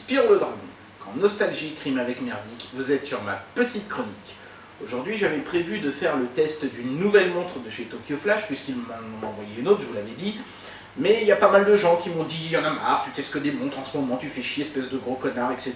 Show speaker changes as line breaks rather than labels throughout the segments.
Spyro le Dragon. Quand nostalgie crime avec merdique, vous êtes sur ma petite chronique. Aujourd'hui, j'avais prévu de faire le test d'une nouvelle montre de chez Tokyo Flash, puisqu'ils m'en ont envoyé une autre, je vous l'avais dit. Mais il y a pas mal de gens qui m'ont dit « y en a marre, tu testes que des montres en ce moment, tu fais chier, espèce de gros connard, etc. »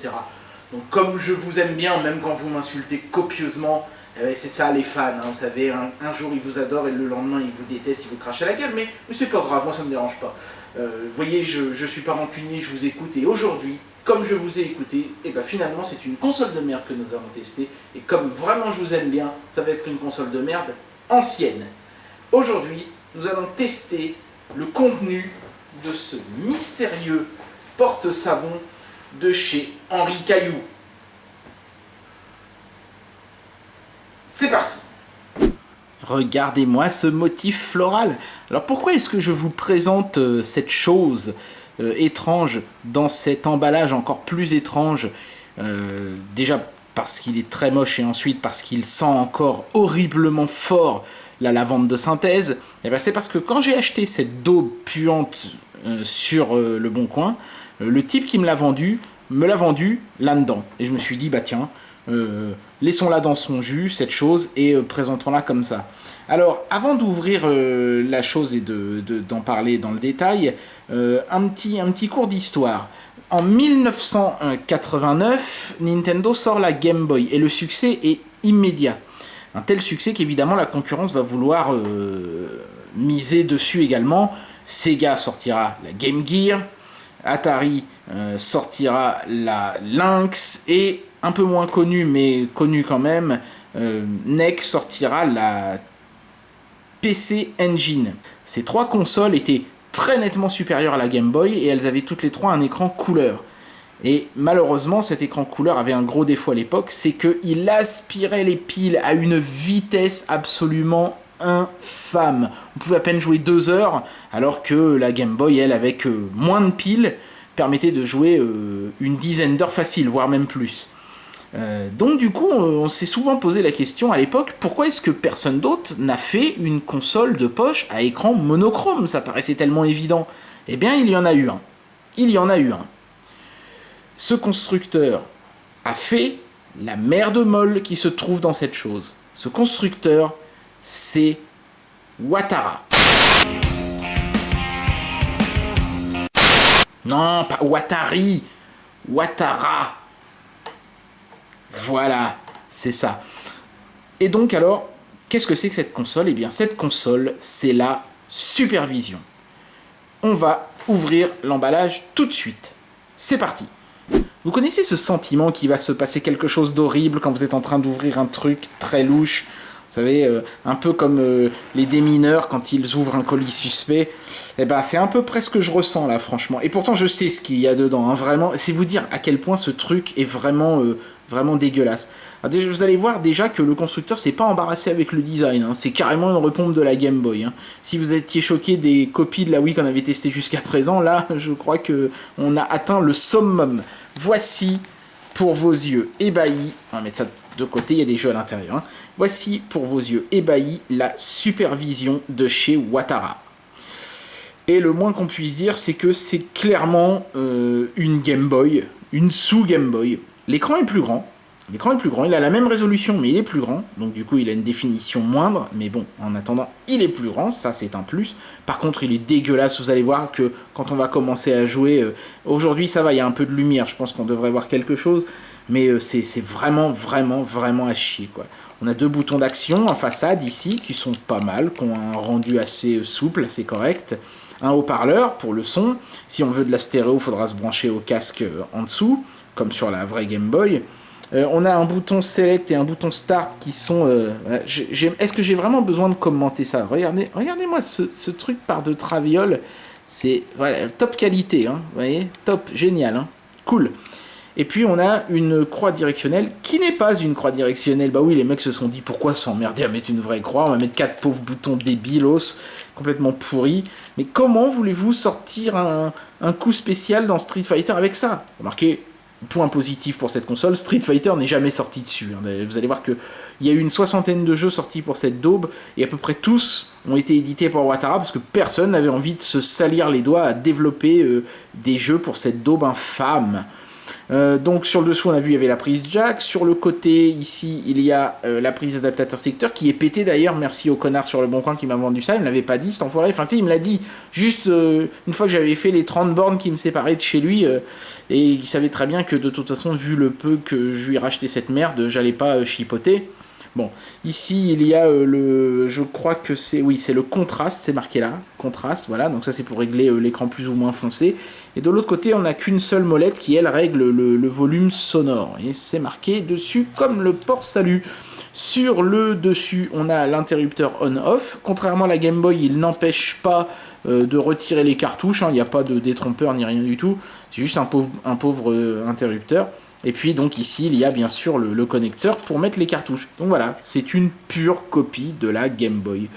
Donc comme je vous aime bien, même quand vous m'insultez copieusement, c'est ça les fans, hein, vous savez, un jour ils vous adorent et le lendemain ils vous détestent, ils vous crachent à la gueule, mais c'est pas grave, moi ça me dérange pas. Vous voyez, je suis pas rancunier, je vous écoute, et aujourd'hui, comme je vous ai écouté, et ben finalement c'est une console de merde que nous avons testée, et comme vraiment je vous aime bien, ça va être une console de merde ancienne. Aujourd'hui, nous allons tester le contenu de ce mystérieux porte-savon de chez Henri Caillou. C'est parti. Regardez-moi ce motif floral. Alors pourquoi est-ce que je vous présente cette chose étrange dans cet emballage encore plus étrange, déjà parce qu'il est très moche et ensuite parce qu'il sent encore horriblement fort la lavande de synthèse. Et ben c'est parce que quand j'ai acheté cette daube puante sur le Bon Coin, le type qui me l'a vendu là-dedans. Et je me suis dit, bah tiens, laissons-la dans son jus, cette chose, et présentons-la comme ça. Alors, avant d'ouvrir la chose et d'en parler dans le détail, un petit cours d'histoire. En 1989, Nintendo sort la Game Boy, et le succès est immédiat. Un tel succès qu'évidemment la concurrence va vouloir miser dessus également. Sega sortira la Game Gear, Atari sortira la Lynx, et un peu moins connu, mais connu quand même, NEC sortira la PC Engine. Ces trois consoles étaient très nettement supérieures à la Game Boy, et elles avaient toutes les trois un écran couleur. Et malheureusement, cet écran couleur avait un gros défaut à l'époque, c'est qu'il aspirait les piles à une vitesse absolument infâme. On pouvait à peine jouer 2 heures, alors que la Game Boy, elle, avec moins de piles, permettait de jouer une dizaine d'heures facile, voire même plus. Donc du coup, on s'est souvent posé la question à l'époque, pourquoi est-ce que personne d'autre n'a fait une console de poche à écran monochrome? Ça paraissait tellement évident. Eh bien, il y en a eu un. Il y en a eu un. Ce constructeur a fait la merde molle qui se trouve dans cette chose. Ce constructeur, c'est Watara. Non, pas Watari, Watara. Voilà, c'est ça. Et donc alors, qu'est-ce que c'est que cette console? Eh bien, cette console, c'est la Supervision. On va ouvrir l'emballage tout de suite. C'est parti. Vous connaissez ce sentiment qu'il va se passer quelque chose d'horrible quand vous êtes en train d'ouvrir un truc très louche? Vous savez, un peu comme les démineurs quand ils ouvrent un colis suspect. Eh ben, c'est un peu près ce que je ressens là, franchement. Et pourtant, je sais ce qu'il y a dedans. Hein, vraiment, c'est vous dire à quel point ce truc est vraiment, vraiment dégueulasse. Alors, déjà, vous allez voir déjà que le constructeur s'est pas embarrassé avec le design. Hein, c'est carrément une repompe de la Game Boy. Hein. Si vous étiez choqué des copies de la Wii qu'on avait testées jusqu'à présent, là, je crois que on a atteint le summum. Voici pour vos yeux ébahis. On va mettre ça de côté, il y a des jeux à l'intérieur. Hein. Voici pour vos yeux ébahis la Supervision de chez Watara. Et le moins qu'on puisse dire, c'est que c'est clairement une Game Boy, une sous-Game Boy. L'écran est plus grand. L'écran est plus grand, il a la même résolution, mais il est plus grand. Donc du coup, il a une définition moindre. Mais bon, en attendant, il est plus grand, ça c'est un plus. Par contre, il est dégueulasse. Vous allez voir que quand on va commencer à jouer... aujourd'hui, ça va, il y a un peu de lumière. Je pense qu'on devrait voir quelque chose. Mais c'est vraiment, vraiment, vraiment à chier, quoi. On a 2 boutons d'action en façade ici, qui sont pas mal, qui ont un rendu assez souple, assez correct. Un haut-parleur pour le son. Si on veut de la stéréo, il faudra se brancher au casque en dessous, comme sur la vraie Game Boy. On a un bouton Select et un bouton Start qui sont... Est-ce que j'ai vraiment besoin de commenter ça? Regardez-moi ce truc par de traviole. C'est voilà, top qualité, hein, vous voyez, top, génial, hein, cool. Et puis on a une croix directionnelle qui n'est pas une croix directionnelle. Bah oui, les mecs se sont dit pourquoi s'emmerder à mettre une vraie croix, on va mettre 4 pauvres boutons débilos, complètement pourris. Mais comment voulez-vous sortir un coup spécial dans Street Fighter avec ça? Remarquez, point positif pour cette console, Street Fighter n'est jamais sorti dessus. Hein. Vous allez voir qu'il y a eu une 60aine de jeux sortis pour cette daube, et à peu près tous ont été édités par Watara, parce que personne n'avait envie de se salir les doigts à développer des jeux pour cette daube infâme. Donc sur le dessous on a vu il y avait la prise jack, sur le côté ici il y a la prise adaptateur secteur qui est pétée d'ailleurs, merci au connard sur le bon coin qui m'a vendu ça, il me l'avait pas dit cet enfoiré, enfin tu sais il me l'a dit juste une fois que j'avais fait les 30 bornes qui me séparaient de chez lui, et il savait très bien que de toute façon vu le peu que je lui ai racheté cette merde, j'allais pas chipoter. Bon, ici il y a je crois que c'est, oui c'est le contraste, c'est marqué là, contraste, voilà, donc ça c'est pour régler l'écran plus ou moins foncé. Et de l'autre côté on n'a qu'une seule molette qui elle règle le volume sonore, et c'est marqué dessus comme le port salut. Sur le dessus on a l'interrupteur on-off, contrairement à la Game Boy il n'empêche pas de retirer les cartouches, il n'y a pas de détrompeur ni rien du tout, c'est juste un pauvre interrupteur. Et puis donc ici il y a bien sûr le connecteur pour mettre les cartouches. Donc voilà, c'est une pure copie de la Game Boy.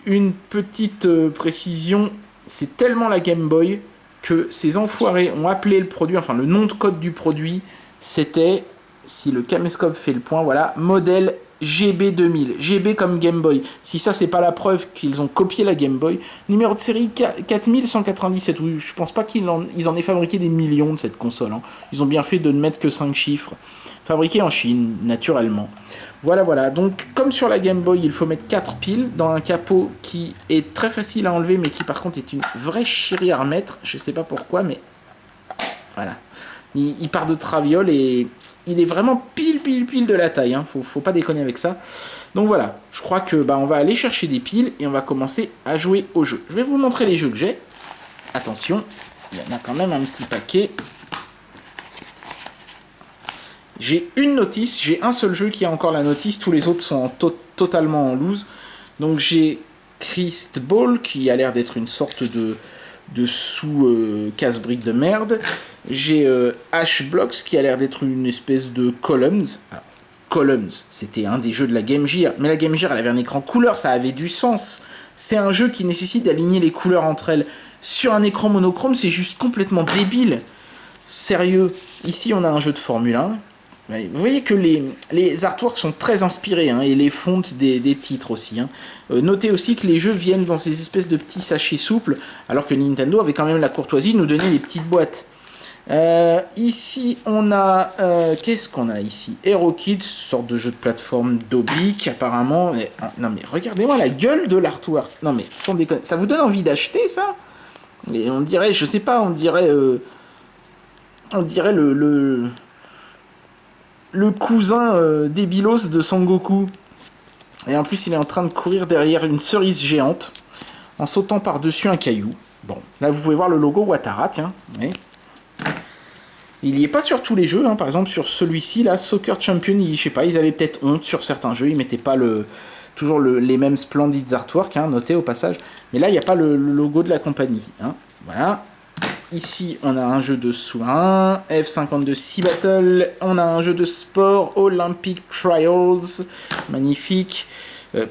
Une petite précision, c'est tellement la Game Boy que ces enfoirés ont appelé le produit, enfin le nom de code du produit, c'était, si le caméscope fait le point, voilà, modèle GB2000, GB comme Game Boy. Si ça c'est pas la preuve qu'ils ont copié la Game Boy, numéro de série 4197. Oui, je pense pas qu'ils en aient fabriqué des millions de cette console. Ils ont bien fait de ne mettre que 5 chiffres. Fabriqué en Chine, naturellement. Voilà. Donc, comme sur la Game Boy, il faut mettre 4 piles dans un capot qui est très facile à enlever, mais qui par contre est une vraie chérie à remettre. Je sais pas pourquoi, mais voilà. Il part de traviole et il est vraiment pile de la taille, faut pas déconner avec ça. Donc voilà, je crois que on va aller chercher des piles et on va commencer à jouer au jeu. Je vais vous montrer les jeux que j'ai. Attention, il y en a quand même un petit paquet. J'ai une notice, j'ai un seul jeu qui a encore la notice, tous les autres sont totalement en loose. Donc j'ai Crystal Ball qui a l'air d'être une sorte de sous-casse-brique de merde. J'ai Ash Blocks qui a l'air d'être une espèce de Columns. Alors, Columns, c'était un des jeux de la Game Gear, mais la Game Gear elle avait un écran couleur, ça avait du sens. C'est un jeu qui nécessite d'aligner les couleurs entre elles. Sur un écran monochrome, c'est juste complètement débile. Sérieux, ici on a un jeu de Formule 1. Vous voyez que les artworks sont très inspirés, et les fontes des titres aussi. Notez aussi que les jeux viennent dans ces espèces de petits sachets souples, alors que Nintendo avait quand même la courtoisie de nous donner des petites boîtes. Ici, on a... qu'est-ce qu'on a ici? Hero Kids, sorte de jeu de plateforme d'Oblique, apparemment. Non mais regardez-moi la gueule de l'artwork. Non mais, sans déconner. Ça vous donne envie d'acheter, ça? Et on dirait, je sais pas, on dirait le cousin débilos de Sangoku. Et en plus, il est en train de courir derrière une cerise géante, en sautant par-dessus un caillou. Bon, là, vous pouvez voir le logo Watara, tiens. Ouais. Il n'y est pas sur tous les jeux, par exemple, sur celui-ci, là, Soccer Champion, je sais pas, ils avaient peut-être honte sur certains jeux, ils mettaient pas toujours les mêmes splendides artworks, notez au passage. Mais là, il n'y a pas le logo de la compagnie. Voilà. Ici, on a un jeu de sous-marin, F52 Sea Battle, on a un jeu de sport, Olympic Trials, magnifique.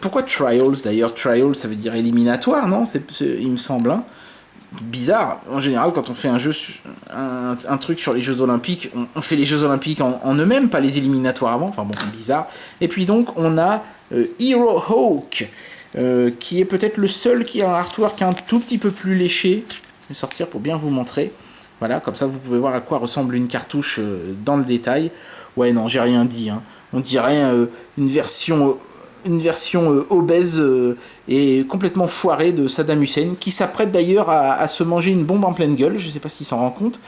Pourquoi Trials d'ailleurs? Trials, ça veut dire éliminatoire, non? Il me semble. Bizarre. En général, quand on fait un jeu, un truc sur les Jeux Olympiques, on fait les Jeux Olympiques en eux-mêmes, pas les éliminatoires avant. Enfin bon, bizarre. Et puis donc, on a Hero Hawk, qui est peut-être le seul qui a un artwork un tout petit peu plus léché. Je vais sortir pour bien vous montrer. Voilà, comme ça vous pouvez voir à quoi ressemble une cartouche dans le détail. Ouais, non, j'ai rien dit. On dirait une version obèse et complètement foirée de Saddam Hussein, qui s'apprête d'ailleurs à se manger une bombe en pleine gueule. Je ne sais pas s'il s'en rend compte.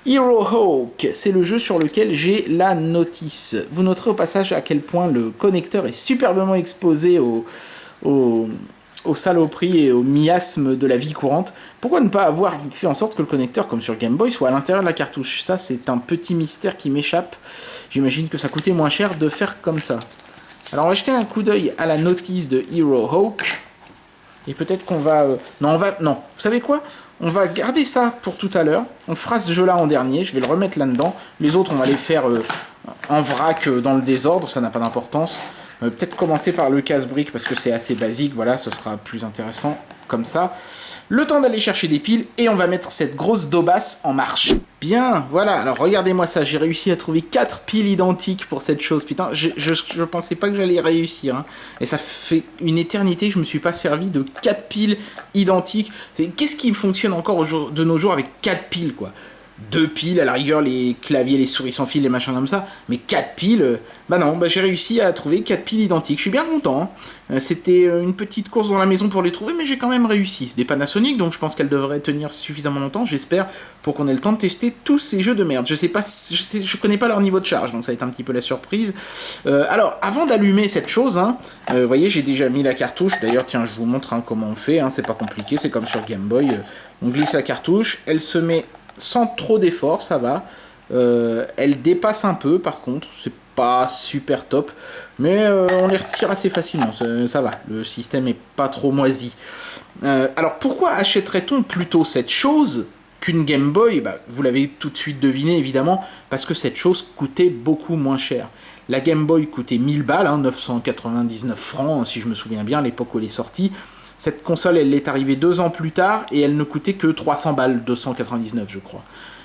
Hero Hawk, c'est le jeu sur lequel j'ai la notice. Vous noterez au passage à quel point le connecteur est superbement exposé aux saloperies et aux miasmes de la vie courante. Pourquoi ne pas avoir fait en sorte que le connecteur, comme sur Game Boy, soit à l'intérieur de la cartouche? Ça, c'est un petit mystère qui m'échappe. J'imagine que ça coûtait moins cher de faire comme ça. Alors, on va jeter un coup d'œil à la notice de Hero Hawk. Et peut-être qu'on va... Non, vous savez quoi? On va garder ça pour tout à l'heure. On fera ce jeu-là en dernier. Je vais le remettre là-dedans. Les autres, on va les faire en vrac dans le désordre. Ça n'a pas d'importance. Peut-être commencer par le casse-brique parce que c'est assez basique, voilà, ce sera plus intéressant comme ça. Le temps d'aller chercher des piles et on va mettre cette grosse daubasse en marche. Bien, voilà, alors regardez-moi ça, j'ai réussi à trouver 4 piles identiques pour cette chose. Putain, je pensais pas que j'allais réussir. Et ça fait une éternité que je me suis pas servi de 4 piles identiques. Qu'est-ce qui fonctionne encore de nos jours avec 4 piles, quoi? 2 piles, à la rigueur, les claviers, les souris sans fil, les machins comme ça, mais 4 piles, bah non, bah j'ai réussi à trouver 4 piles identiques, je suis bien content, hein. C'était une petite course dans la maison pour les trouver, mais j'ai quand même réussi. Des Panasonic, donc je pense qu'elles devraient tenir suffisamment longtemps, j'espère, pour qu'on ait le temps de tester tous ces jeux de merde. Je sais pas, je connais pas leur niveau de charge, donc ça va être un petit peu la surprise. Alors, avant d'allumer cette chose, hein, vous voyez, j'ai déjà mis la cartouche, d'ailleurs, tiens, je vous montre hein, comment on fait, hein, c'est pas compliqué, c'est comme sur Game Boy, on glisse la cartouche, elle se met sans trop d'effort, ça va. Elle dépasse un peu, par contre, c'est pas super top, mais on les retire assez facilement, ça va, le système est pas trop moisi. Alors pourquoi achèterait-on plutôt cette chose qu'une Game Boy? Bah, vous l'avez tout de suite deviné évidemment, parce que cette chose coûtait beaucoup moins cher. La Game Boy coûtait 1000 balles, hein, 999 francs si je me souviens bien, à l'époque où elle est sortie. Cette console, elle est arrivée 2 ans plus tard et elle ne coûtait que 300 balles, 299 je crois.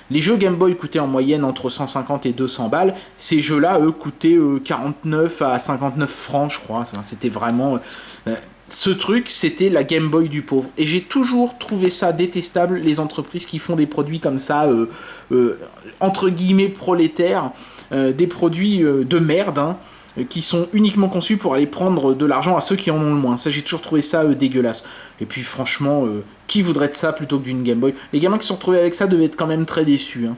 Les jeux Game Boy coûtaient en moyenne entre 150 et 200 balles. Ces jeux-là, eux, coûtaient 49 à 59 francs, je crois. C'était vraiment... ce truc, c'était la Game Boy du pauvre. Et j'ai toujours trouvé ça détestable, les entreprises qui font des produits comme ça, entre guillemets prolétaires, des produits de merde, hein, qui sont uniquement conçus pour aller prendre de l'argent à ceux qui en ont le moins. Ça, j'ai toujours trouvé ça dégueulasse. Et puis franchement, qui voudrait de ça plutôt que d'une Game Boy? Les gamins qui se sont retrouvés avec ça devaient être quand même très déçus. Hein.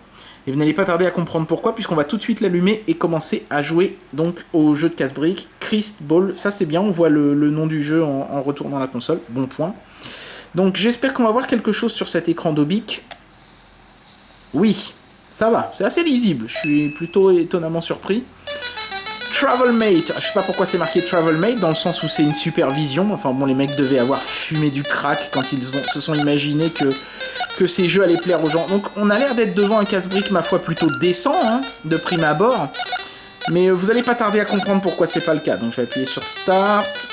Et vous n'allez pas tarder à comprendre pourquoi, puisqu'on va tout de suite l'allumer et commencer à jouer donc au jeu de casse-briques, Crest Ball. Ça c'est bien, on voit le nom du jeu en retournant la console, bon point. Donc j'espère qu'on va voir quelque chose sur cet écran d'Obic. Oui, ça va, c'est assez lisible, je suis plutôt étonnamment surpris. Travel Mate, je sais pas pourquoi c'est marqué Travel Mate, dans le sens où c'est une supervision. Enfin bon, les mecs devaient avoir fumé du crack quand ils se sont imaginés que ces jeux allaient plaire aux gens. Donc on a l'air d'être devant un casse-brique, ma foi, plutôt décent, hein, de prime abord. Mais vous allez pas tarder à comprendre pourquoi c'est pas le cas. Donc je vais appuyer sur Start.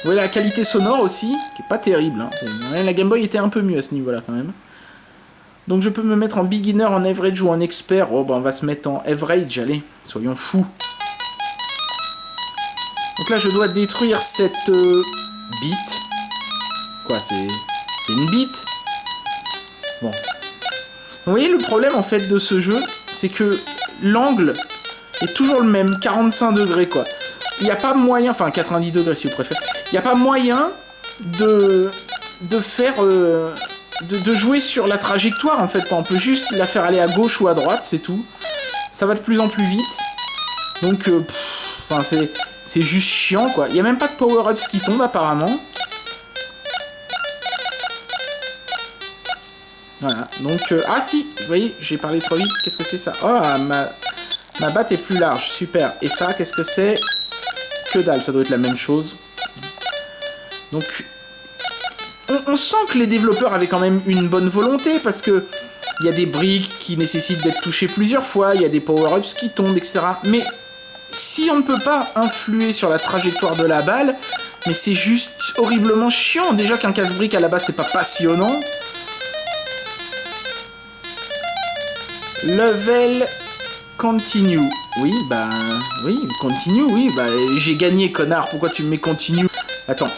Vous voyez la qualité sonore aussi, qui est pas terrible. Hein. La Game Boy était un peu mieux à ce niveau-là quand même. Donc je peux me mettre en beginner, en average ou en expert. Oh, ben on va se mettre en average, allez, soyons fous. Donc là, je dois détruire cette bite. Quoi, c'est une bite? Bon. Vous voyez, le problème, en fait, de ce jeu, c'est que l'angle est toujours le même, 45 degrés, quoi. Il n'y a pas moyen, enfin 90 degrés si vous préférez, il n'y a pas moyen de faire... De jouer sur la trajectoire en fait, on peut juste la faire aller à gauche ou à droite, c'est tout. Ça va de plus en plus vite. Donc, c'est juste chiant quoi. Il n'y a même pas de power-ups qui tombent apparemment. Voilà, donc... ah si, vous voyez, j'ai parlé trop vite, qu'est-ce que c'est ça? Oh, ma batte est plus large, super. Et ça, qu'est-ce que c'est? Que dalle, ça doit être la même chose. Donc... On sent que les développeurs avaient quand même une bonne volonté, parce que il y a des briques qui nécessitent d'être touchées plusieurs fois, il y a des power-ups qui tombent, etc. Mais si on ne peut pas influer sur la trajectoire de la balle, mais c'est juste horriblement chiant. Déjà qu'un casse-brique à la base c'est pas passionnant. Level continue. Oui, bah... Oui, continue, oui. Bah, j'ai gagné, connard. Pourquoi tu me mets continue? Attends.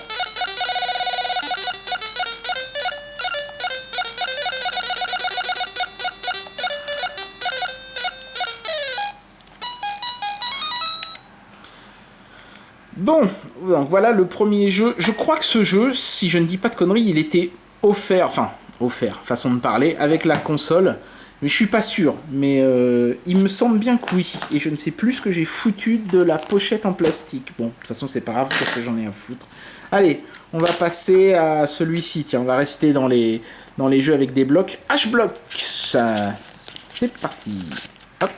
Bon, donc voilà le premier jeu. Je crois que ce jeu, si je ne dis pas de conneries, il était offert, façon de parler, avec la console. Mais je suis pas sûr, mais il me semble bien que oui. Et je ne sais plus ce que j'ai foutu de la pochette en plastique. Bon, de toute façon, c'est pas grave, parce que j'en ai à foutre. Allez, on va passer à celui-ci. Tiens, on va rester dans les jeux avec des blocs. H-Blocks. C'est parti. Hop.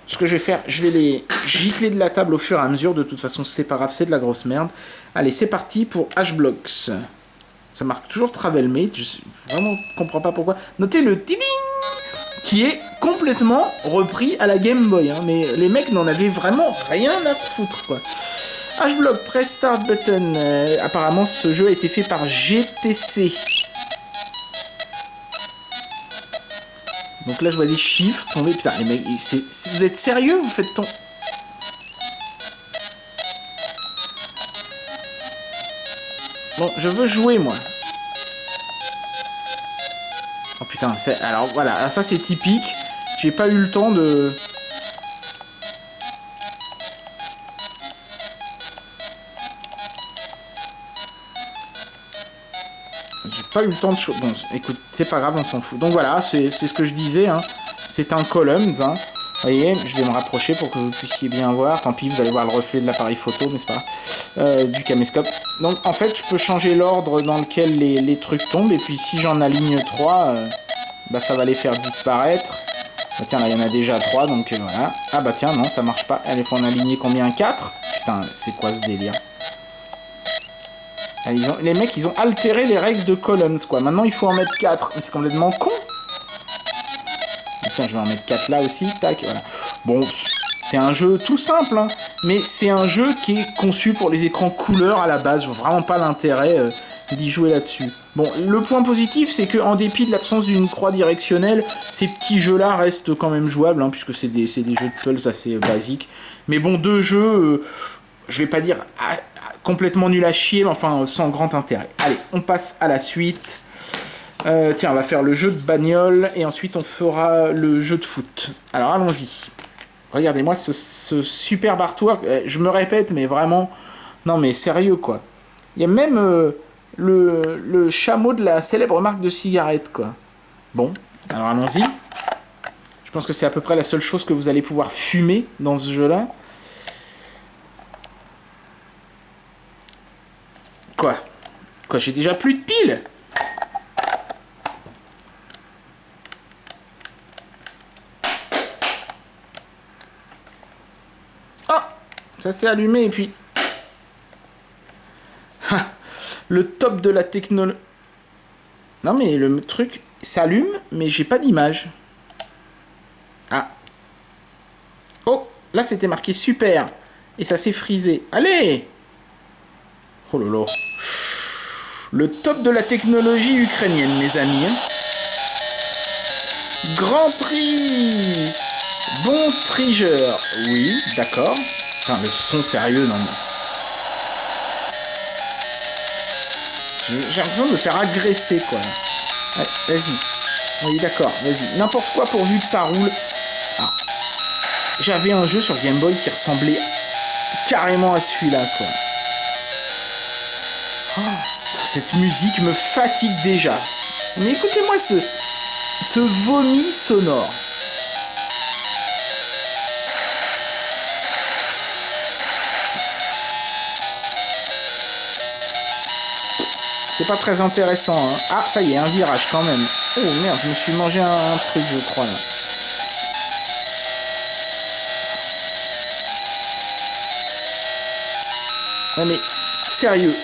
Ce que je vais faire, je vais les gicler de la table au fur et à mesure. De toute façon, c'est pas grave, c'est de la grosse merde. Allez, c'est parti pour H-Blocks. Ça marque toujours Travel Mate. Je vraiment comprends pas pourquoi. Notez le tiding qui est complètement repris à la Game Boy. Hein, mais les mecs n'en avaient vraiment rien à foutre, quoi. H-Block, press start button. Apparemment, ce jeu a été fait par GTC. Donc là, je vois des chiffres tomber. Putain, les mecs, vous êtes sérieux? Vous faites ton... Bon, je veux jouer, moi. putain, alors voilà, ça c'est typique. J'ai pas eu le temps de... J'ai pas eu le temps de... Bon, écoute, c'est pas grave, on s'en fout. Donc voilà, c'est ce que je disais, hein. C'est un Columns, hein. Vous voyez, je vais me rapprocher pour que vous puissiez bien voir. Tant pis, vous allez voir le reflet de l'appareil photo, mais c'est pas grave. Du caméscope. Donc en fait, je peux changer l'ordre dans lequel les trucs tombent. Et puis si j'en aligne 3, bah ça va les faire disparaître. Bah tiens, là il y en a déjà 3, donc voilà. Ah bah tiens, non, ça marche pas. Allez, faut en aligner combien? 4? Putain, c'est quoi ce délire? Les mecs, ils ont altéré les règles de Columns, quoi. Maintenant, il faut en mettre 4. C'est complètement con. Tiens, je vais en mettre 4 là aussi. Tac, voilà. Bon, c'est un jeu tout simple, hein, mais c'est un jeu qui est conçu pour les écrans couleurs à la base. Je vois vraiment pas l'intérêt d'y jouer là-dessus. Bon, le point positif, c'est qu'en dépit de l'absence d'une croix directionnelle, ces petits jeux-là restent quand même jouables, hein, puisque c'est des jeux de puzzles assez basiques. Mais bon, deux jeux, je vais pas dire complètement nul à chier, mais enfin sans grand intérêt. Allez, on passe à la suite. Tiens, on va faire le jeu de bagnole et ensuite on fera le jeu de foot. Alors allons-y. Regardez-moi ce superbe artwork. Je me répète, mais vraiment... Non mais sérieux quoi. Il y a même le chameau de la célèbre marque de cigarettes quoi. Bon, alors allons-y. Je pense que c'est à peu près la seule chose que vous allez pouvoir fumer dans ce jeu-là. Quoi, j'ai déjà plus de piles? Ça s'est allumé et puis... le top de la technologie... Non mais le truc s'allume, mais j'ai pas d'image. Ah. Oh, là c'était marqué super. Et ça s'est frisé. Allez! Oh là là. Le top de la technologie ukrainienne, mes amis. Hein. Grand Prix! Bon trigeur. Oui, d'accord. Putain, le son sérieux, non. J'ai l'impression de me faire agresser, quoi. Ouais, vas-y. Oui, d'accord, vas-y. N'importe quoi pourvu que ça roule. Ah. J'avais un jeu sur Game Boy qui ressemblait carrément à celui-là, quoi. Oh, cette musique me fatigue déjà. Mais écoutez-moi ce vomi sonore. C'est pas très intéressant, hein. Ah, ça y est, un virage quand même. Oh merde, je me suis mangé un truc, je crois, là. Ouais, mais, sérieux.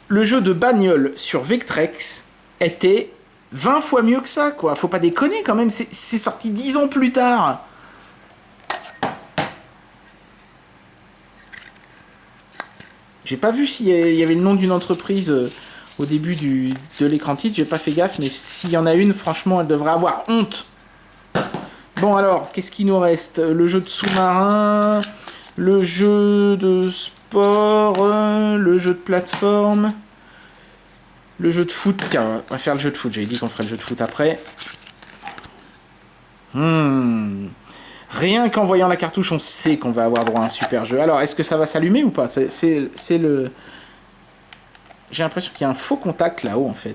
Le jeu de bagnole sur Vectrex était 20 fois mieux que ça, quoi. Faut pas déconner, quand même. C'est sorti 10 ans plus tard. J'ai pas vu s'il y avait le nom d'une entreprise au début de l'écran titre, j'ai pas fait gaffe, mais s'il y en a une, franchement, elle devrait avoir honte. Bon alors, qu'est-ce qu'il nous reste? Le jeu de sous-marin, le jeu de sport, le jeu de plateforme, le jeu de foot. Tiens, on va faire le jeu de foot, j'avais dit qu'on ferait le jeu de foot après. Rien qu'en voyant la cartouche, on sait qu'on va avoir droit à un super jeu. Alors, est-ce que ça va s'allumer ou pas? C'est le... J'ai l'impression qu'il y a un faux contact là-haut, en fait.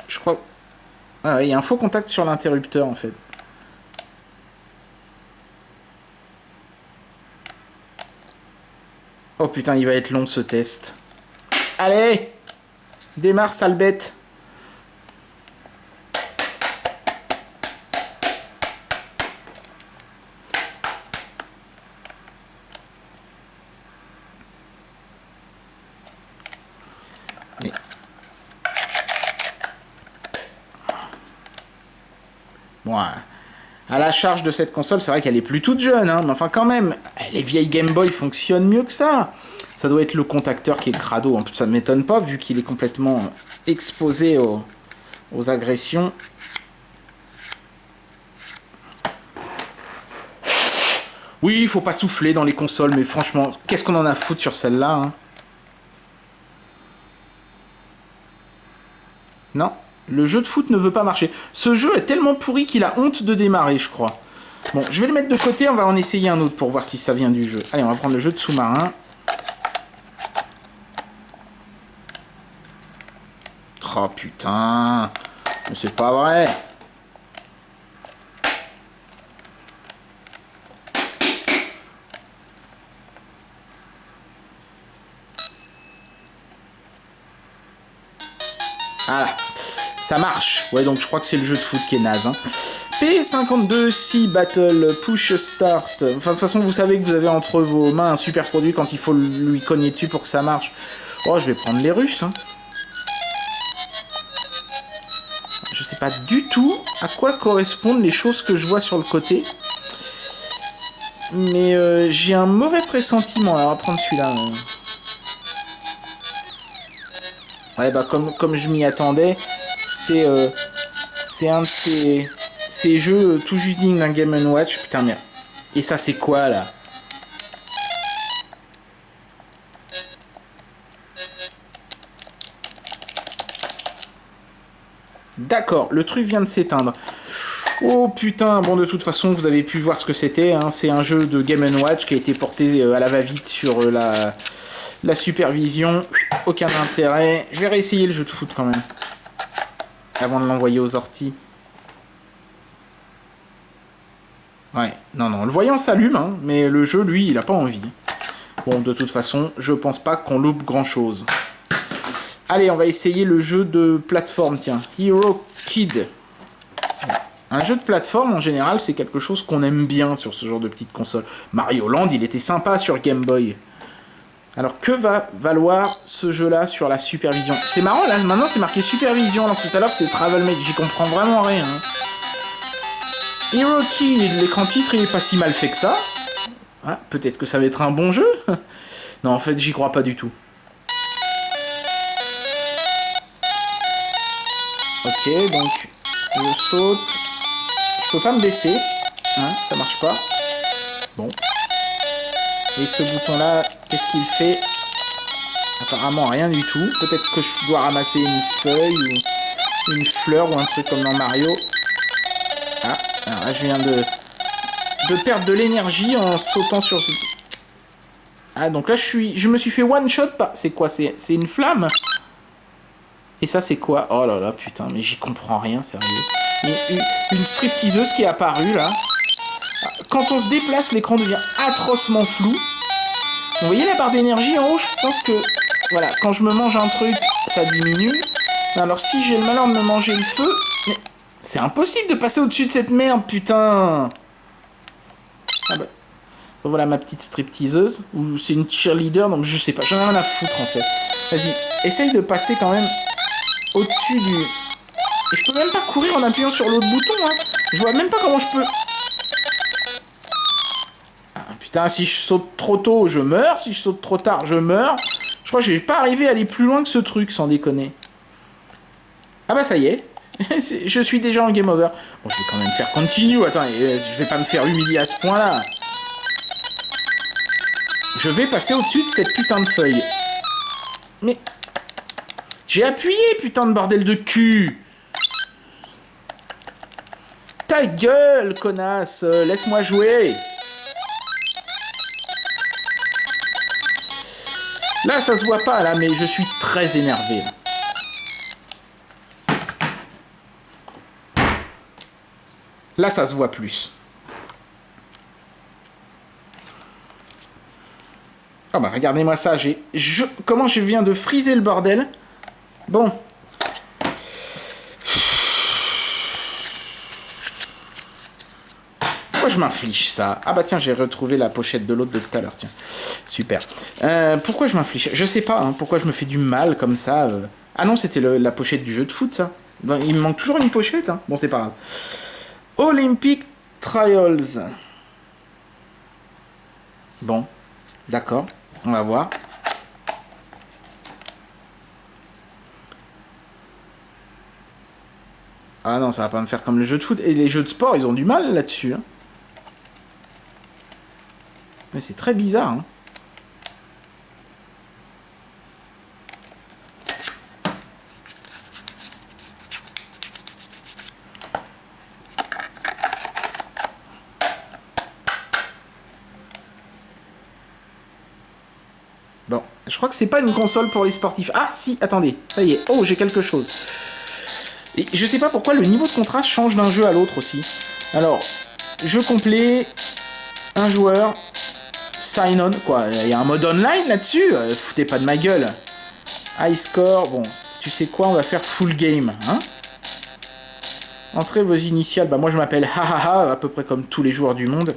Je crois... Ah ouais, il y a un faux contact sur l'interrupteur, en fait. Oh putain, il va être long, ce test. Allez! Démarre, sale bête! Bon, à la charge de cette console, c'est vrai qu'elle est plus toute jeune, hein, mais enfin quand même, les vieilles Game Boy fonctionnent mieux que ça. Ça doit être le contacteur qui est crado, en plus ça ne m'étonne pas, vu qu'il est complètement exposé aux agressions. Oui, il faut pas souffler dans les consoles, mais franchement, qu'est-ce qu'on en a à foutre sur celle-là, hein. Non, le jeu de foot ne veut pas marcher. Ce jeu est tellement pourri qu'il a honte de démarrer, je crois. Bon, je vais le mettre de côté, on va en essayer un autre pour voir si ça vient du jeu. Allez, on va prendre le jeu de sous-marin. Oh putain, mais c'est pas vrai. Ah, ça marche. Ouais, donc je crois que c'est le jeu de foot qui est naze. Hein. P52, C Battle, Push Start. Enfin, de toute façon, vous savez que vous avez entre vos mains un super produit quand il faut lui cogner dessus pour que ça marche. Oh, je vais prendre les Russes. Hein. Je sais pas du tout à quoi correspondent les choses que je vois sur le côté. Mais j'ai un mauvais pressentiment. Alors, on va prendre celui-là. Ouais, bah comme je m'y attendais, c'est un de ces jeux tout juste dignes d'un Game & Watch. Putain, merde. Et ça, c'est quoi, là? D'accord, le truc vient de s'éteindre. Oh putain, bon de toute façon vous avez pu voir ce que c'était, hein. C'est un jeu de Game & Watch qui a été porté à la va-vite sur la supervision. Aucun intérêt. Je vais réessayer le jeu de foot quand même. Avant de l'envoyer aux orties. Ouais, non, le voyant s'allume, hein, mais le jeu lui il a pas envie. Bon de toute façon, je pense pas qu'on loupe grand chose. Allez, on va essayer le jeu de plateforme, tiens. Hero Kid. Un jeu de plateforme, en général, c'est quelque chose qu'on aime bien sur ce genre de petite console. Mario Land, il était sympa sur Game Boy. Alors, que va valoir ce jeu-là sur la supervision? C'est marrant, là, maintenant, c'est marqué supervision, alors que tout à l'heure, c'était Travel Mate. J'y comprends vraiment rien. Hein. Hero Kid, l'écran titre, il est pas si mal fait que ça. Ah, peut-être que ça va être un bon jeu. Non, en fait, j'y crois pas du tout. Ok, donc, je saute. Je peux pas me baisser, hein, ça marche pas. Bon. Et ce bouton-là, qu'est-ce qu'il fait? Apparemment rien du tout. Peut-être que je dois ramasser une feuille ou une fleur ou un truc comme dans Mario. Ah, alors là je viens de perdre de l'énergie en sautant sur ce... Ah, donc là je me suis fait one shot par... C'est quoi? C'est une flamme? Et ça c'est quoi? Oh là là, putain, mais j'y comprends rien, sérieux. Une stripteaseuse qui est apparue là. Quand on se déplace, l'écran devient atrocement flou. Vous voyez la barre d'énergie en haut? Je pense que, voilà, quand je me mange un truc, ça diminue. Alors si j'ai le malheur de me manger le feu... Mais c'est impossible de passer au-dessus de cette merde, putain. Ah bah... Voilà ma petite stripteaseuse. Ou c'est une cheerleader, donc je sais pas. J'en ai rien à foutre, en fait. Vas-y, essaye de passer quand même au-dessus du... Et je peux même pas courir en appuyant sur l'autre bouton, hein. Je vois même pas comment je peux... Putain, si je saute trop tôt, je meurs. Si je saute trop tard, je meurs. Je crois que je vais pas arriver à aller plus loin que ce truc, sans déconner. Ah bah ça y est. Je suis déjà en game over. Bon, je vais quand même faire continue. Attends, je vais pas me faire humilier à ce point-là. Je vais passer au-dessus de cette putain de feuille. Mais... J'ai appuyé, putain de bordel de cul. Ta gueule, connasse. Laisse-moi jouer. Là, ça se voit pas, là, mais je suis très énervé. Là, ça se voit plus. Ah bah, regardez-moi ça. Comment je viens de friser le bordel. Bon. Pourquoi je m'inflige ça? Ah bah tiens, j'ai retrouvé la pochette de l'autre de tout à l'heure, tiens. Super. Pourquoi je m'inflige? Je sais pas, hein, pourquoi je me fais du mal comme ça. Ah non, c'était la pochette du jeu de foot, ça. Ben, il me manque toujours une pochette, hein. Bon, c'est pas grave. Olympic Trials. Bon, d'accord, on va voir. Ah non, ça va pas me faire comme le jeu de foot. Et les jeux de sport, ils ont du mal là-dessus, hein. Mais c'est très bizarre, hein. Je crois que c'est pas une console pour les sportifs. Ah si, attendez, ça y est. Oh, j'ai quelque chose. Et je sais pas pourquoi le niveau de contraste change d'un jeu à l'autre aussi. Alors, jeu complet, un joueur, sign on, quoi. Il y a un mode online là-dessus. Foutez pas de ma gueule. High score, bon, tu sais quoi, on va faire full game, hein. Entrez vos initiales, bah moi je m'appelle Hahaha, à peu près comme tous les joueurs du monde.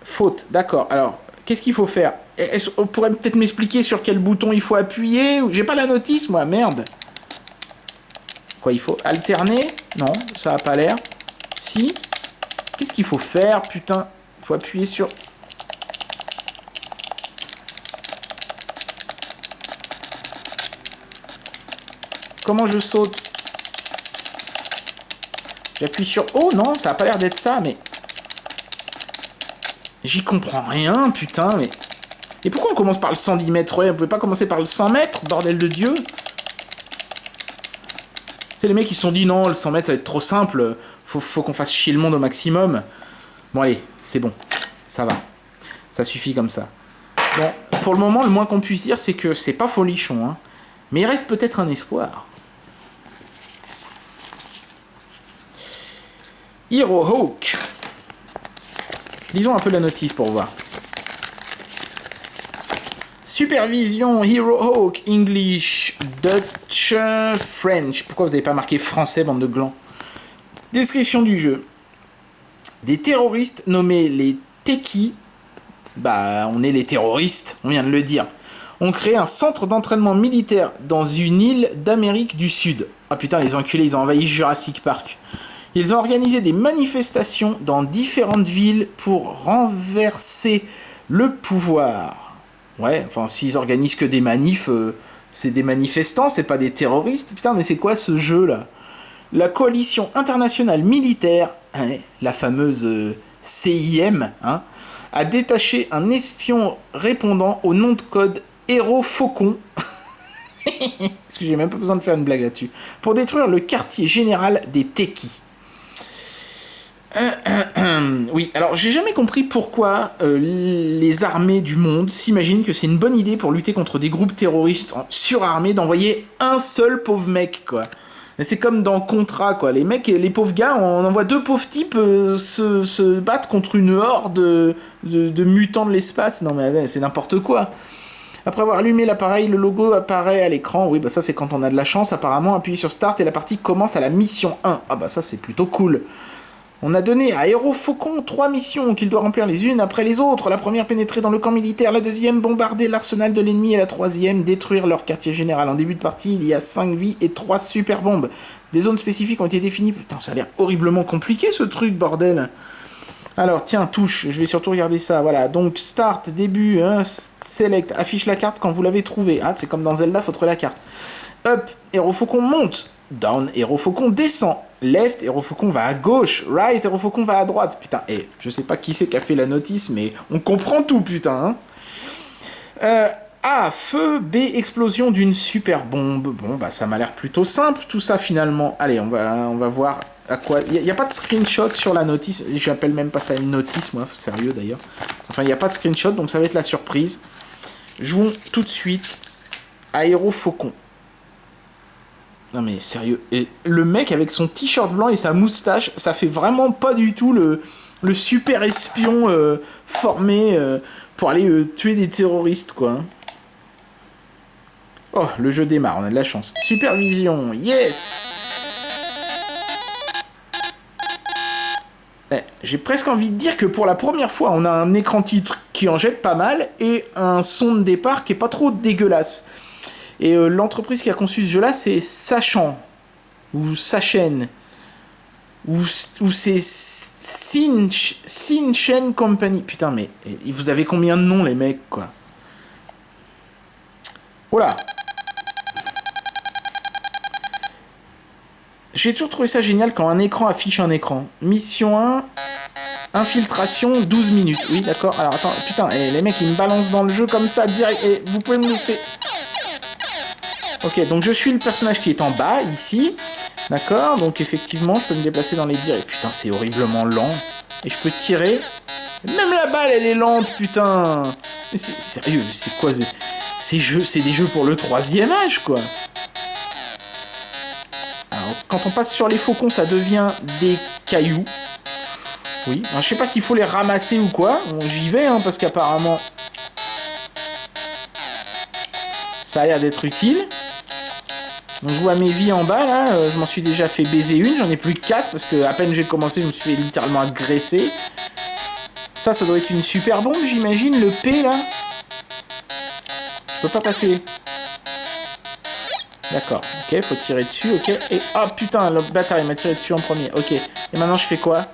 Faute, d'accord, alors, qu'est-ce qu'il faut faire? On pourrait peut-être m'expliquer sur quel bouton il faut appuyer? J'ai pas la notice, moi, merde. Quoi, il faut alterner? Non, ça a pas l'air. Si. Qu'est-ce qu'il faut faire, putain? Il faut appuyer sur... Comment je saute? J'appuie sur... Oh non, ça a pas l'air d'être ça, mais... J'y comprends rien, putain, mais... Et pourquoi on commence par le 110 mètres? Ouais, on pouvait pas commencer par le 100 mètres, bordel de Dieu. C'est les mecs qui se sont dit, non, le 100 mètres, ça va être trop simple. Faut qu'on fasse chier le monde au maximum. Bon, allez, c'est bon. Ça va. Ça suffit comme ça. Bon, pour le moment, le moins qu'on puisse dire, c'est que c'est pas folichon, hein. Mais il reste peut-être un espoir. Hero Hawk. Lisons un peu la notice pour voir. Supervision, Hero Hawk, English, Dutch, French. Pourquoi vous n'avez pas marqué français, bande de glands? Description du jeu. Des terroristes nommés les Tekis. Bah, on est les terroristes, on vient de le dire. On crée un centre d'entraînement militaire dans une île d'Amérique du Sud. Ah putain, les enculés, ils ont envahi Jurassic Park. Ils ont organisé des manifestations dans différentes villes pour renverser le pouvoir. Ouais, enfin, s'ils organisent que des manifs, c'est des manifestants, c'est pas des terroristes. Putain, mais c'est quoi ce jeu-là? La coalition internationale militaire, hein, la fameuse CIM, hein, a détaché un espion répondant au nom de code Héros Faucon. Parce que j'ai même pas besoin de faire une blague là-dessus. Pour détruire le quartier général des Tekis. Oui, alors j'ai jamais compris pourquoi les armées du monde s'imaginent que c'est une bonne idée pour lutter contre des groupes terroristes surarmés d'envoyer un seul pauvre mec, quoi. C'est comme dans Contra, quoi. Les mecs, les pauvres gars, on envoie deux pauvres types se battre contre une horde de mutants de l'espace. Non mais c'est n'importe quoi. Après avoir allumé l'appareil, le logo apparaît à l'écran. Oui, bah ça c'est quand on a de la chance. Apparemment, appuyez sur Start et la partie commence à la mission 1. Ah bah ça c'est plutôt cool. On a donné à Héros Faucon 3 missions qu'il doit remplir les unes après les autres. La première, pénétrer dans le camp militaire. La deuxième, bombarder l'arsenal de l'ennemi. Et la troisième, détruire leur quartier général. En début de partie, il y a 5 vies et 3 super bombes. Des zones spécifiques ont été définies. Putain, ça a l'air horriblement compliqué ce truc, bordel. Alors, tiens, touche. Je vais surtout regarder ça. Voilà, donc Start, début, hein, Select, affiche la carte quand vous l'avez trouvée. Ah, c'est comme dans Zelda, faut trouver la carte. Up, Héros Faucon monte. Down, Héros Faucon descend. Left, Héros Faucon va à gauche. Right, Héros Faucon va à droite. Putain, je sais pas qui c'est qui a fait la notice, mais on comprend tout, putain. Hein. A, feu. B, explosion d'une super bombe. Bon, bah ça m'a l'air plutôt simple, tout ça, finalement. Allez, on va voir à quoi... Il n'y a pas de screenshot sur la notice. J'appelle même pas ça une notice, moi. Sérieux, d'ailleurs. Enfin, il n'y a pas de screenshot, donc ça va être la surprise. Jouons tout de suite à Héros Faucon. Non mais sérieux, et le mec avec son t-shirt blanc et sa moustache, ça fait vraiment pas du tout le super espion formé pour aller tuer des terroristes, quoi. Oh, le jeu démarre, on a de la chance. Supervision, yes. J'ai presque envie de dire que pour la première fois, on a un écran titre qui en jette pas mal et un son de départ qui est pas trop dégueulasse. Et l'entreprise qui a conçu ce jeu-là, c'est Sachant, ou Sachen, ou c'est Sinchen Company. Putain, mais vous avez combien de noms, les mecs, quoi? Voilà. J'ai toujours trouvé ça génial quand un écran affiche un écran. Mission 1, infiltration, 12 minutes. Oui, d'accord. Alors, attends, putain, les mecs, ils me balancent dans le jeu comme ça, direct. Et vous pouvez me laisser... Ok, donc je suis le personnage qui est en bas, ici. D'accord, donc effectivement, je peux me déplacer dans les dires. Et putain, c'est horriblement lent. Et je peux tirer. Même la balle, elle est lente, putain. Mais c'est sérieux, c'est quoi? c'est des jeux pour le troisième âge, quoi. Alors, quand on passe sur les faucons, ça devient des cailloux. Oui, alors, je sais pas s'il faut les ramasser ou quoi. Bon, j'y vais, hein, parce qu'apparemment, ça a l'air d'être utile. Donc, je vois mes vies en bas, là. Je m'en suis déjà fait baiser une. J'en ai plus que 4, parce que à peine j'ai commencé, je me suis fait littéralement agresser. Ça doit être une super bombe, j'imagine. Le P, là. Je peux pas passer. D'accord, ok, faut tirer dessus, ok. Et oh putain, le bâtard il m'a tiré dessus en premier, ok. Et maintenant je fais quoi?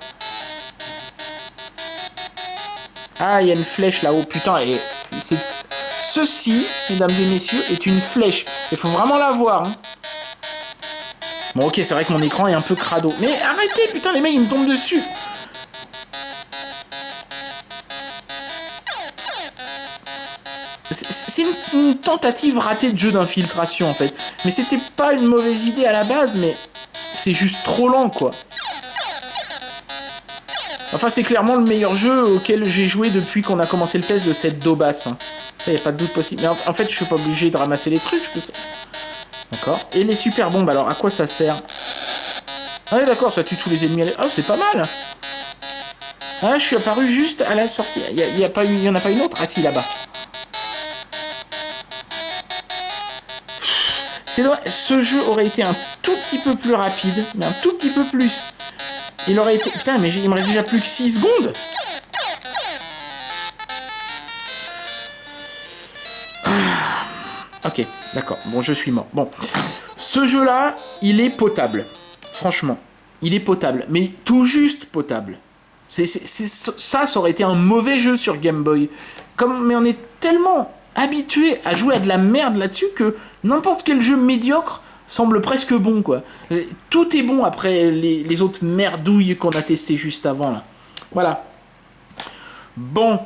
Ah, il y a une flèche là-haut, putain, et c'est... Ceci, mesdames et messieurs, est une flèche. Il faut vraiment la voir, hein. Bon, ok, c'est vrai que mon écran est un peu crado. Mais arrêtez, putain, les mecs, ils me tombent dessus. C'est une tentative ratée de jeu d'infiltration, en fait. Mais c'était pas une mauvaise idée à la base, mais c'est juste trop lent, quoi. Enfin, c'est clairement le meilleur jeu auquel j'ai joué depuis qu'on a commencé le test de cette Dobas. Hein. Ça, y a pas de doute possible. Mais en fait, je suis pas obligé de ramasser les trucs, je peux... D'accord. Et les super bombes, alors, à quoi ça sert? Ah ouais, d'accord, ça tue tous les ennemis. Oh, c'est pas mal. Ah, je suis apparu juste à la sortie. Il y en a pas une autre? Ah si, là-bas. C'est dommage. Ce jeu aurait été un tout petit peu plus rapide, mais un tout petit peu plus. Il aurait été... Putain, mais il me reste déjà plus que 6 secondes. Ok, d'accord. Bon, je suis mort. Bon. Ce jeu-là, il est potable. Franchement. Il est potable. Mais tout juste potable. Ça aurait été un mauvais jeu sur Game Boy. Mais on est tellement habitué à jouer à de la merde là-dessus que n'importe quel jeu médiocre semble presque bon, quoi. Tout est bon après les autres merdouilles qu'on a testées juste avant, là. Voilà. Bon,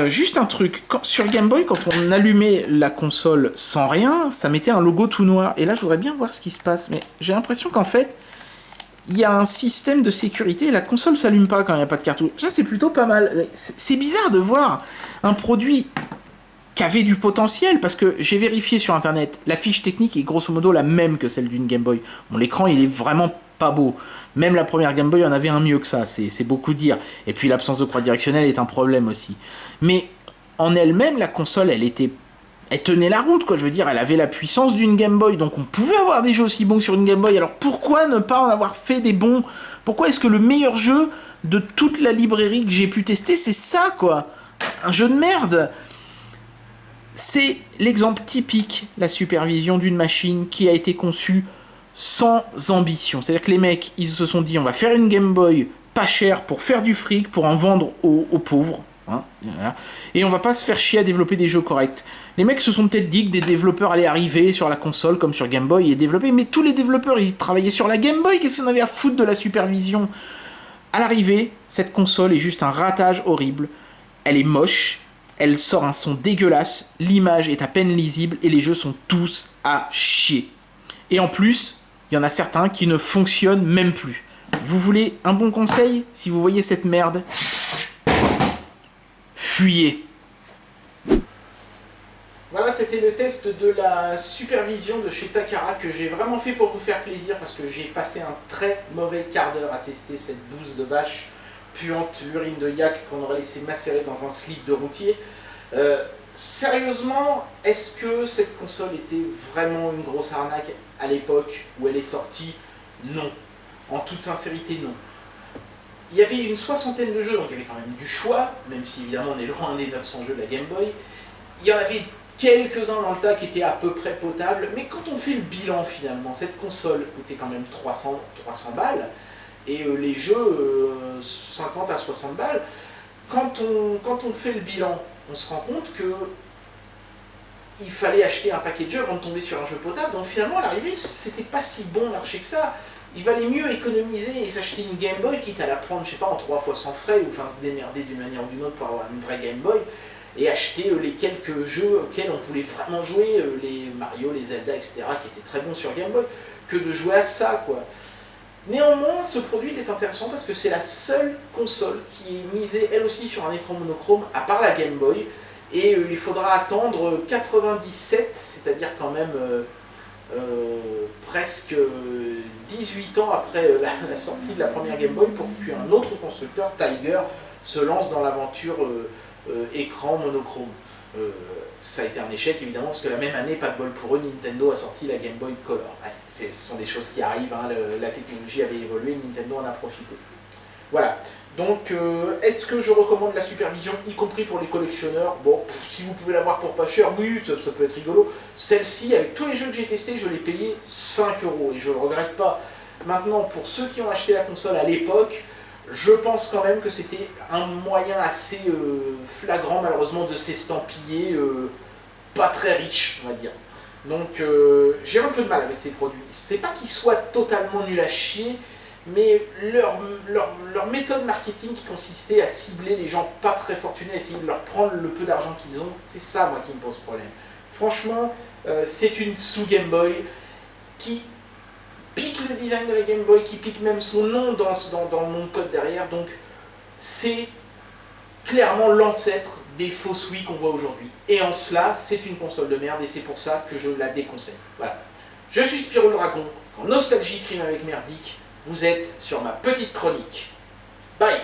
juste un truc. Sur Game Boy, quand on allumait la console sans rien, ça mettait un logo tout noir. Et là, je voudrais bien voir ce qui se passe. Mais j'ai l'impression qu'en fait, il y a un système de sécurité et la console s'allume pas quand il n'y a pas de cartouche. Ça, c'est plutôt pas mal. C'est bizarre de voir un produit qui avait du potentiel, parce que j'ai vérifié sur internet, la fiche technique est grosso modo la même que celle d'une Game Boy. Bon, l'écran, il est vraiment pas beau. Même la première Game Boy en avait un mieux que ça, c'est beaucoup dire. Et puis l'absence de croix directionnelle est un problème aussi. Mais en elle-même, la console, elle tenait la route, quoi. Je veux dire, elle avait la puissance d'une Game Boy, donc on pouvait avoir des jeux aussi bons sur une Game Boy. Alors pourquoi ne pas en avoir fait des bons? Pourquoi est-ce que le meilleur jeu de toute la librairie que j'ai pu tester, c'est ça, quoi? Un jeu de merde. C'est l'exemple typique, la supervision d'une machine qui a été conçue sans ambition. C'est-à-dire que les mecs, ils se sont dit, on va faire une Game Boy pas chère pour faire du fric, pour en vendre aux pauvres. Hein, et on va pas se faire chier à développer des jeux corrects. Les mecs se sont peut-être dit que des développeurs allaient arriver sur la console comme sur Game Boy et développer, mais tous les développeurs, ils travaillaient sur la Game Boy, qu'est-ce qu'on avait à foutre de la supervision? À l'arrivée, cette console est juste un ratage horrible. Elle est moche. Elle sort un son dégueulasse, l'image est à peine lisible et les jeux sont tous à chier. Et en plus, il y en a certains qui ne fonctionnent même plus. Vous voulez un bon conseil? Si vous voyez cette merde, fuyez. Voilà, c'était le test de la supervision de chez Takara que j'ai vraiment fait pour vous faire plaisir parce que j'ai passé un très mauvais quart d'heure à tester cette bouse de vache puante urine de yak qu'on aurait laissé macérer dans un slip de routier. Sérieusement, est-ce que cette console était vraiment une grosse arnaque à l'époque où elle est sortie? Non. En toute sincérité, non. Il y avait une soixantaine de jeux, donc il y avait quand même du choix, même si évidemment on est loin des 900 jeux de la Game Boy. Il y en avait quelques-uns dans le tas qui étaient à peu près potables, mais quand on fait le bilan finalement, cette console coûtait quand même 300 balles, et les jeux 50 à 60 balles. Quand on fait le bilan, on se rend compte que il fallait acheter un paquet de jeux avant de tomber sur un jeu potable, donc finalement à l'arrivée c'était pas si bon marché que ça. Il valait mieux économiser et s'acheter une Game Boy, quitte à la prendre, je sais pas, en 3 fois sans frais, ou enfin se démerder d'une manière ou d'une autre pour avoir une vraie Game Boy, et acheter les quelques jeux auxquels on voulait vraiment jouer, les Mario, les Zelda, etc., qui étaient très bons sur Game Boy, que de jouer à ça, quoi. Néanmoins, ce produit il est intéressant parce que c'est la seule console qui est misée elle aussi sur un écran monochrome, à part la Game Boy, Et il faudra attendre 97, c'est-à-dire quand même presque 18 ans après la sortie de la première Game Boy pour qu'un autre constructeur, Tiger, se lance dans l'aventure écran monochrome. Ça a été un échec évidemment parce que la même année, pas de bol pour eux, Nintendo a sorti la Game Boy Color. Ouais, ce sont des choses qui arrivent, hein, la technologie avait évolué, Nintendo en a profité. Voilà. Donc, est-ce que je recommande la Supervision, y compris pour les collectionneurs? Bon, si vous pouvez l'avoir pour pas cher, oui, ça peut être rigolo. Celle-ci, avec tous les jeux que j'ai testés, je l'ai payé 5 € et je ne le regrette pas. Maintenant, pour ceux qui ont acheté la console à l'époque, je pense quand même que c'était un moyen assez flagrant, malheureusement, de s'estampiller pas très riche, on va dire. Donc, j'ai un peu de mal avec ces produits. C'est pas qu'ils soient totalement nuls à chier, mais leur méthode marketing qui consistait à cibler les gens pas très fortunés, à essayer de leur prendre le peu d'argent qu'ils ont, c'est ça, moi, qui me pose problème. Franchement, c'est une sous-Game Boy qui pique le design de la Game Boy, qui pique même son nom dans le nom de code derrière, donc c'est clairement l'ancêtre des fausses Wii qu'on voit aujourd'hui. Et en cela, c'est une console de merde, et c'est pour ça que je la déconseille. Voilà. Je suis Spyro le Dragon, quand Nostalgie crime avec Merdic, vous êtes sur ma petite chronique. Bye.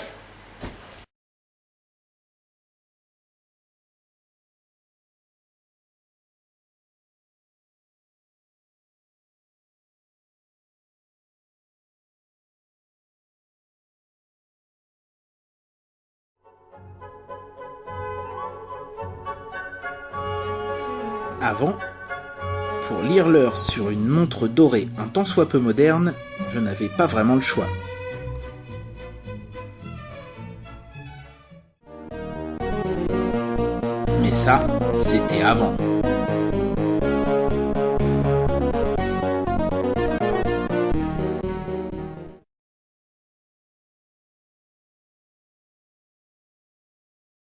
Avant, pour lire l'heure sur une montre dorée un tant soit peu moderne, je n'avais pas vraiment le choix. Mais ça, c'était avant.